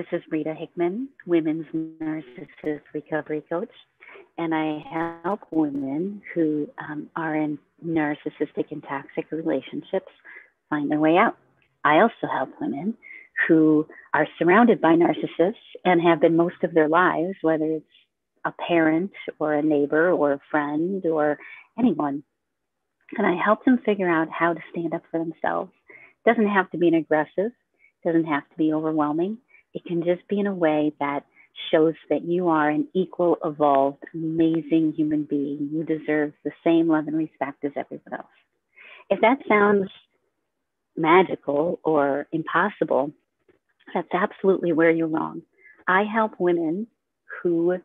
This is Rita Hickman, Women's Narcissist Recovery Coach, and I help women who are in narcissistic and toxic relationships find their way out. I also help women who are surrounded by narcissists and have been most of their lives, whether it's a parent or a neighbor or a friend or anyone. And I help them figure out how to stand up for themselves. It doesn't have to be an aggressive, it doesn't have to be overwhelming. It can just be in a way that shows that you are an equal, evolved, amazing human being. You deserve the same love and respect as everyone else. If that sounds magical or impossible, that's absolutely where you're wrong. I help women who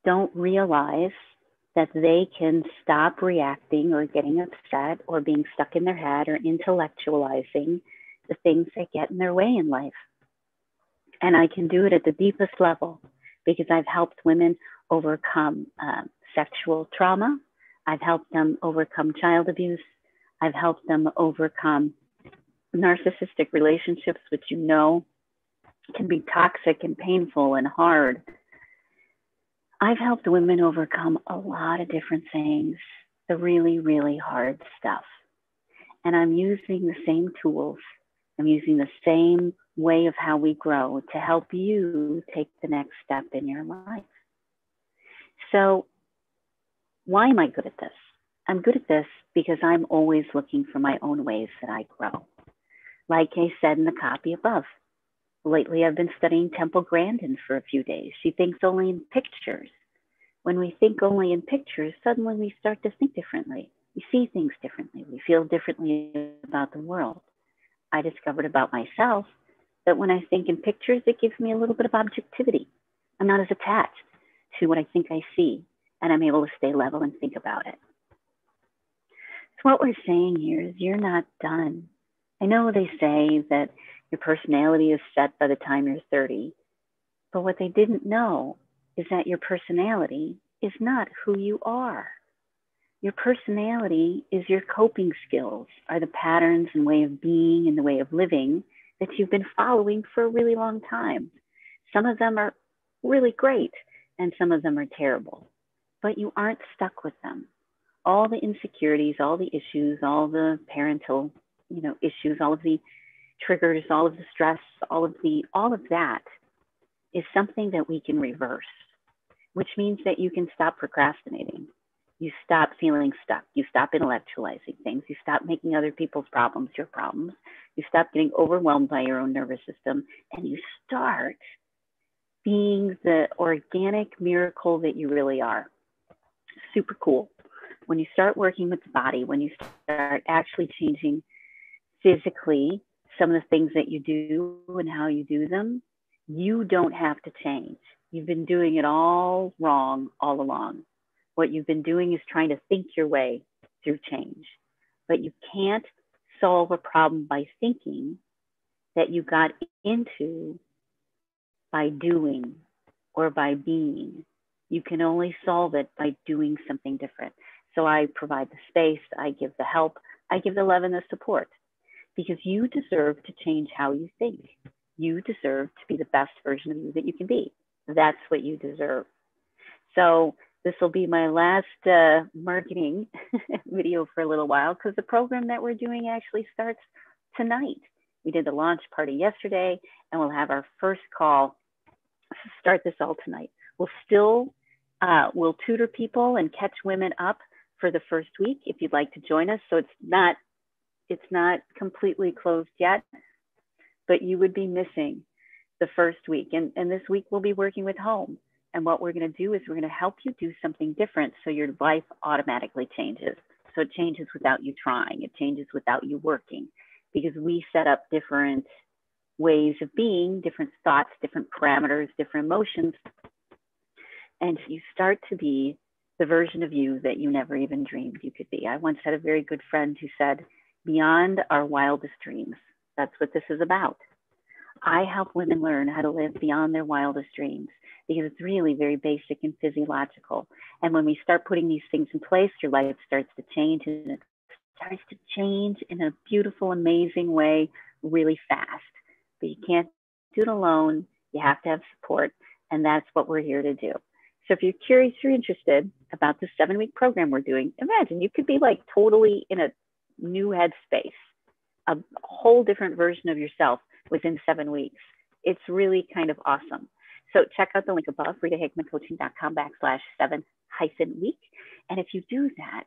don't realize that they can stop reacting or getting upset or being stuck in their head or intellectualizing the things that get in their way in life. And I can do it at the deepest level because I've helped women overcome sexual trauma. I've helped them overcome child abuse. I've helped them overcome narcissistic relationships, which you know can be toxic and painful and hard. I've helped women overcome a lot of different things, the really, really hard stuff. And I'm using the same tools. I'm using the same way of how we grow to help you take the next step in your life. So why am I good at this? I'm good at this because I'm always looking for my own ways that I grow. Like I said in the copy above, lately I've been studying Temple Grandin for a few days. She thinks only in pictures. When we think only in pictures, suddenly we start to think differently. We see things differently. We feel differently about the world. I discovered about myself that when I think in pictures, it gives me a little bit of objectivity. I'm not as attached to what I think I see, and I'm able to stay level and think about it. So what we're saying here is you're not done. I know they say that your personality is set by the time you're 30, but what they didn't know is that your personality is not who you are. Your personality is your coping skills, are the patterns and way of being and the way of living that you've been following for a really long time. Some of them are really great and some of them are terrible, but you aren't stuck with them. All the insecurities, all the issues, all the parental, issues, all of the triggers, all of the stress, all of that is something that we can reverse, which means that you can stop procrastinating. You stop feeling stuck. You stop intellectualizing things. You stop making other people's problems your problems. You stop getting overwhelmed by your own nervous system, and you start being the organic miracle that you really are. Super cool. When you start working with the body, when you start actually changing physically some of the things that you do and how you do them, you don't have to change. You've been doing it all wrong all along. What you've been doing is trying to think your way through change. But you can't solve a problem by thinking that you got into by doing or by being. You can only solve it by doing something different. So I provide the space, I give the help, I give the love and the support, because you deserve to change how you think. You deserve to be the best version of you that you can be. That's what you deserve. So this will be my last marketing video for a little while, because the program that we're doing actually starts tonight. We did the launch party yesterday, and we'll have our first call to start this all tonight. We'll tutor people and catch women up for the first week if you'd like to join us. So it's not completely closed yet, but you would be missing the first week. And this week we'll be working with home. And what we're going to do is we're going to help you do something different so your life automatically changes. So it changes without you trying. It changes without you working, because we set up different ways of being, different thoughts, different parameters, different emotions. And you start to be the version of you that you never even dreamed you could be. I once had a very good friend who said, beyond our wildest dreams. That's what this is about. I help women learn how to live beyond their wildest dreams, because it's really very basic and physiological. And when we start putting these things in place, your life starts to change, and it starts to change in a beautiful, amazing way really fast. But you can't do it alone. You have to have support, and that's what we're here to do. So if you're curious, you're interested about the 7-week program we're doing, imagine you could be like totally in a new headspace, a whole different version of yourself within 7 weeks. It's really kind of awesome. So check out the link above, ritahegmancoaching.com/7-week. And if you do that,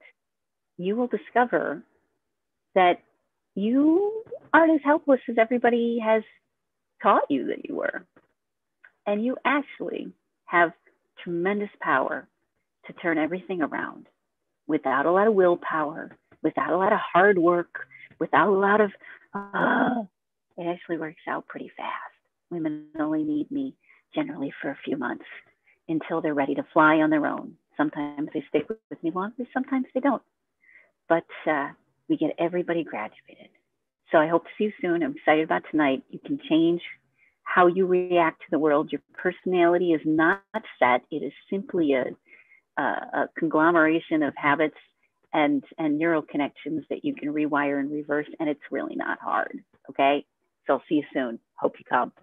you will discover that you aren't as helpless as everybody has taught you that you were. And you actually have tremendous power to turn everything around without a lot of willpower, without a lot of hard work, without a lot of, it actually works out pretty fast. Women only need me generally for a few months until they're ready to fly on their own. Sometimes they stick with me longer, sometimes they don't. But we get everybody graduated. So I hope to see you soon. I'm excited about tonight. You can change how you react to the world. Your personality is not set. It is simply a conglomeration of habits and neural connections that you can rewire and reverse, and it's really not hard, okay? So I'll see you soon. Hope you come.